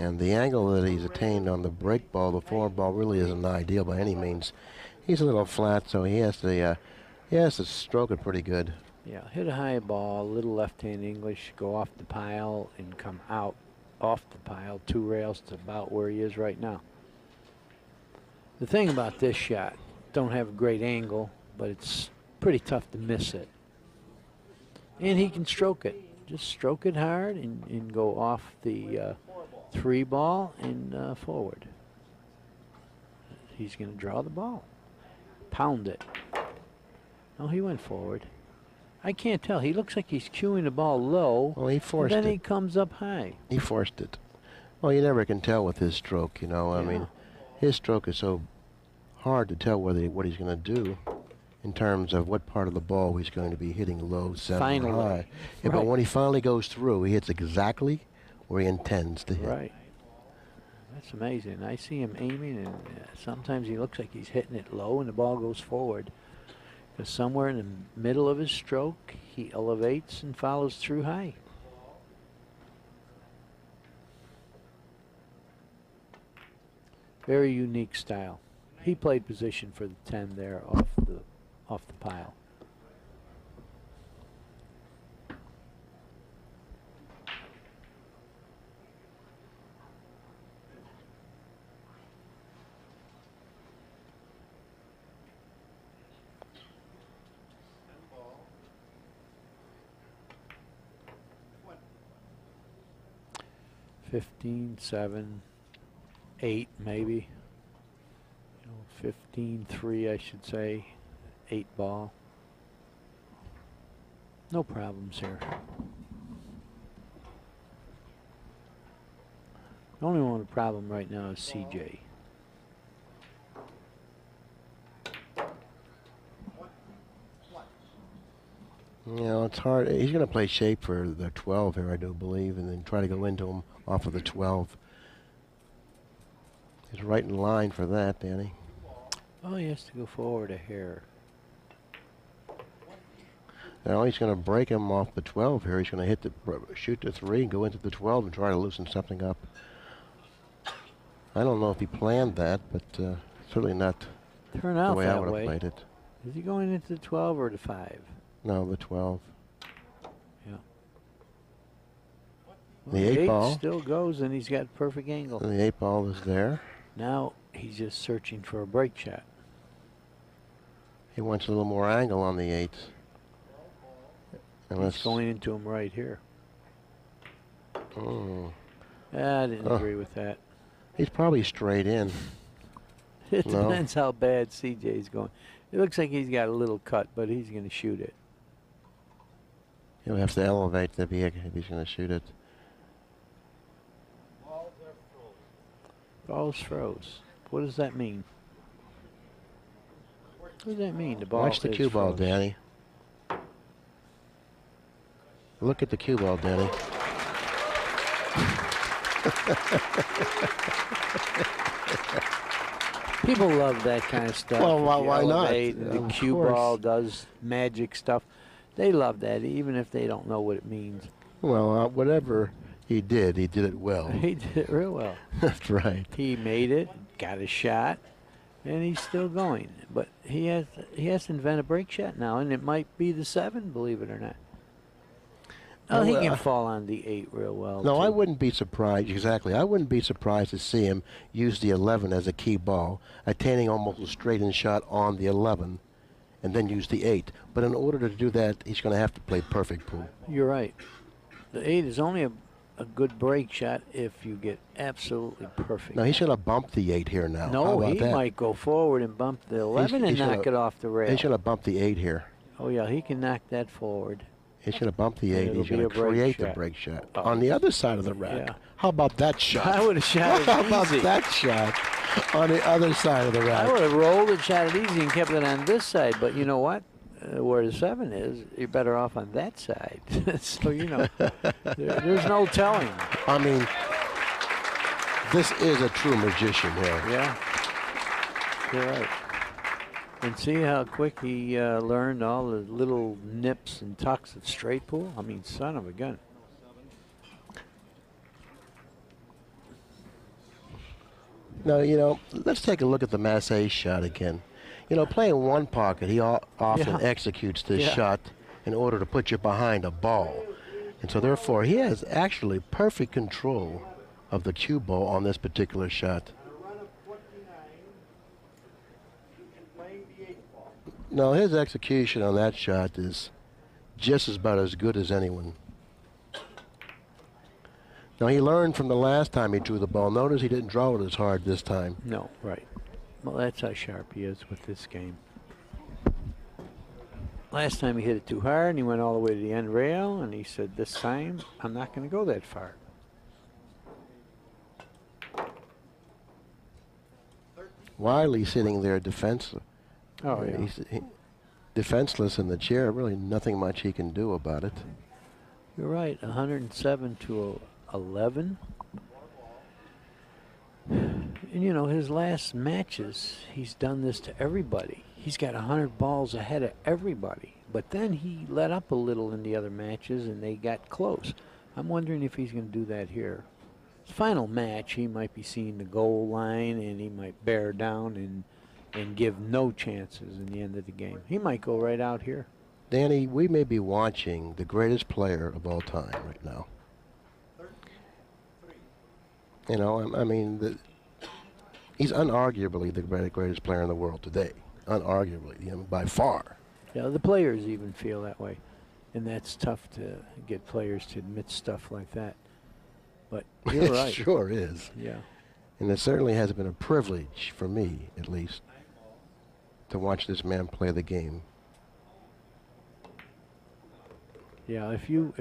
And the angle that he's attained on the break ball, the forward ball, really isn't ideal by any means. He's a little flat, so he has to stroke it pretty good. Yeah, hit a high ball, little left-hand English, go off the pile and come out off the pile, 2 rails to about where he is right now. The thing about this shot, don't have a great angle, but it's pretty tough to miss it. And he can stroke it. Just stroke it hard and go off the 3 ball and forward. He's going to draw the ball. Pound it. No, he went forward. I can't tell. He looks like he's cueing the ball low. Well, he forced it. And then he comes up high. He forced it. Well, you never can tell with his stroke, you know. I mean, his stroke is so hard to tell what he's going to do in terms of what part of the ball he's going to be hitting low, center, or high. Yeah, but when he finally goes through, he hits exactly where he intends to hit. Right. That's amazing. I see him aiming, and sometimes he looks like he's hitting it low, and the ball goes forward. Because somewhere in the middle of his stroke, he elevates and follows through high. Very unique style. He played position for the 10 there off the pile. $15, $7, $8 maybe. 15-3, I should say. 8 ball. No problems here. The only one with a problem right now is CJ. You know, it's hard. He's going to play shape for the 12 here, I do believe, and then try to go into him off of the 12. He's right in line for that, Danny. Oh, he has to go forward a hair. Now he's going to break him off the 12 here. He's going to shoot the 3 and go into the 12 and try to loosen something up. I don't know if he planned that, but certainly not Turn out the way I that would have way. played it. Is he going into the 12 or the 5? No, the 12. Yeah. Well, The 8 ball still goes, and he's got perfect angle. And the 8 ball is there. Now he's just searching for a break shot. He wants a little more angle on the 8. He's going into him right here. Oh. I didn't agree with that. He's probably straight in. It depends how bad CJ's going. It looks like he's got a little cut, but he's going to shoot it. He'll have to elevate if he's going to shoot it. Ball's froze. What does that mean? What does that mean? The ball Watch the cue ball, Danny. Look at the cue ball, Danny. People love that kind of stuff. Well, why not? The cue ball does magic stuff. They love that, even if they don't know what it means. Well, whatever he did it well. He did it real well. That's right. He made it, got a shot, and he's still going. But he has to invent a break shot now, and it might be the 7, believe it or not. Oh, he can fall on the 8 real well. No, too. I wouldn't be surprised. Exactly. I wouldn't be surprised to see him use the 11 as a key ball, attaining almost a straight-in shot on the 11, and then use the 8. But in order to do that, he's going to have to play perfect pool. You're right. The 8 is only a good break shot if you get absolutely perfect. No, he's going to bump the 8 here now. No, he might go forward and bump the 11 and knock it off the rail. He's going to bump the 8 here. Oh, yeah, he can knock that forward. He's going to bump the 8. He's going to create the break shot on the other side of the rack. Yeah. How about that shot? I would have shot it How about easy. that shot on the other side of the rack? I would have rolled it, shot it easy, and kept it on this side. But you know what? Where the 7 is, you're better off on that side. So, you know, there's no telling. I mean, this is a true magician here. Yeah. You're right. And see how quick he learned all the little nips and tucks of straight pool? I mean, son of a gun. Now, let's take a look at the Massey shot again. Playing one pocket, he often Yeah. executes this Yeah. shot in order to put you behind a ball. And so therefore, he has actually perfect control of the cue ball on this particular shot. Now, his execution on that shot is just about as good as anyone. Now, he learned from the last time he drew the ball. Notice he didn't draw it as hard this time. No, right. Well, that's how sharp he is with this game. Last time he hit it too hard and he went all the way to the end rail and he said, this time I'm not going to go that far. Wiley sitting there defenseless. Oh, yeah. He's defenseless in the chair. Really nothing much he can do about it. You're right, 107 to 11. And his last matches, he's done this to everybody. He's got 100 balls ahead of everybody. But then he let up a little in the other matches and they got close. I'm wondering if he's going to do that here. His final match, he might be seeing the goal line and he might bear down and give no chances in the end of the game. He might go right out here. Danny, we may be watching the greatest player of all time right now. I mean, he's unarguably the greatest player in the world today. Unarguably, by far. Yeah, the players even feel that way. And that's tough to get players to admit stuff like that. But you're It right. sure is. Yeah. And it certainly has been a privilege, for me at least, to watch this man play the game. Yeah, if you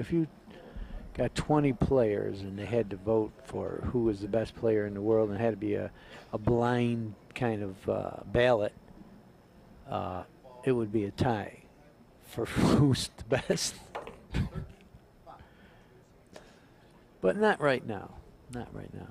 got 20 players and they had to vote for who was the best player in the world and it had to be a blind kind of ballot, it would be a tie for who's the best. But not right now. Not right now.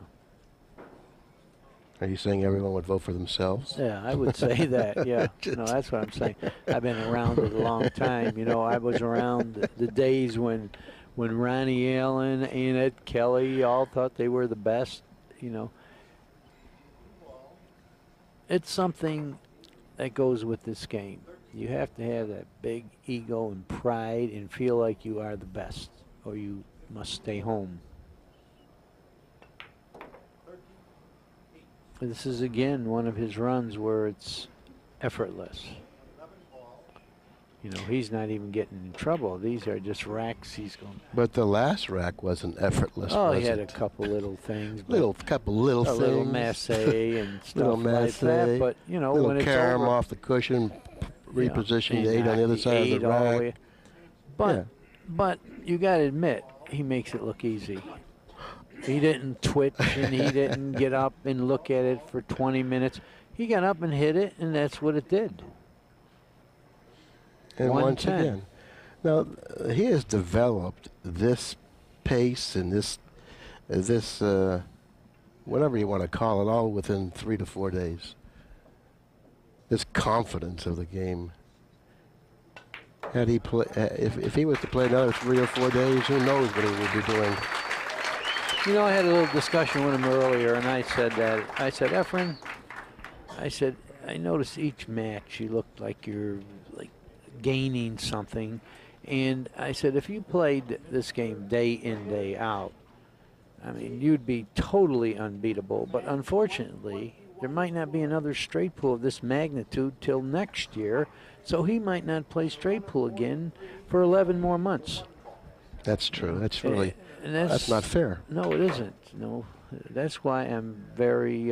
Are you saying everyone would vote for themselves? Yeah, I would say that. Yeah, no, that's what I'm saying. I've been around it a long time. I was around the days when Ronnie Allen, Annette Kelly all thought they were the best. It's something that goes with this game. You have to have that big ego and pride and feel like you are the best, or you must stay home. This is again one of his runs where it's effortless. He's not even getting in trouble. These are just racks he's going. But the last rack wasn't effortless. Oh, was he had it? a couple little things. Couple little things. Little massé and stuff Little like that. But little when it's carom over, off the cushion, repositioned and the 8 on the other side of the rack. But you got to admit, he makes it look easy. He didn't twitch and he didn't get up and look at it for 20 minutes. He got up and hit it, and that's what it did. And once 110. again, now he has developed this pace and this whatever you want to call it, all within 3 to 4 days. This confidence of the game. Had he play, if he was to play another 3 or 4 days, who knows what he would be doing. I had a little discussion with him earlier, and I said, Efren, I noticed each match you looked like you're gaining something. And I said, if you played this game day in, day out, I mean, you'd be totally unbeatable. But unfortunately, there might not be another straight pool of this magnitude till next year. So he might not play straight pool again for 11 more months. That's true. That's really, and that's not fair. No, it isn't. No, that's why I'm very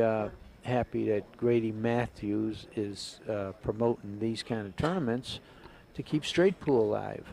happy that Grady Matthews is promoting these kind of tournaments to keep straight pool alive.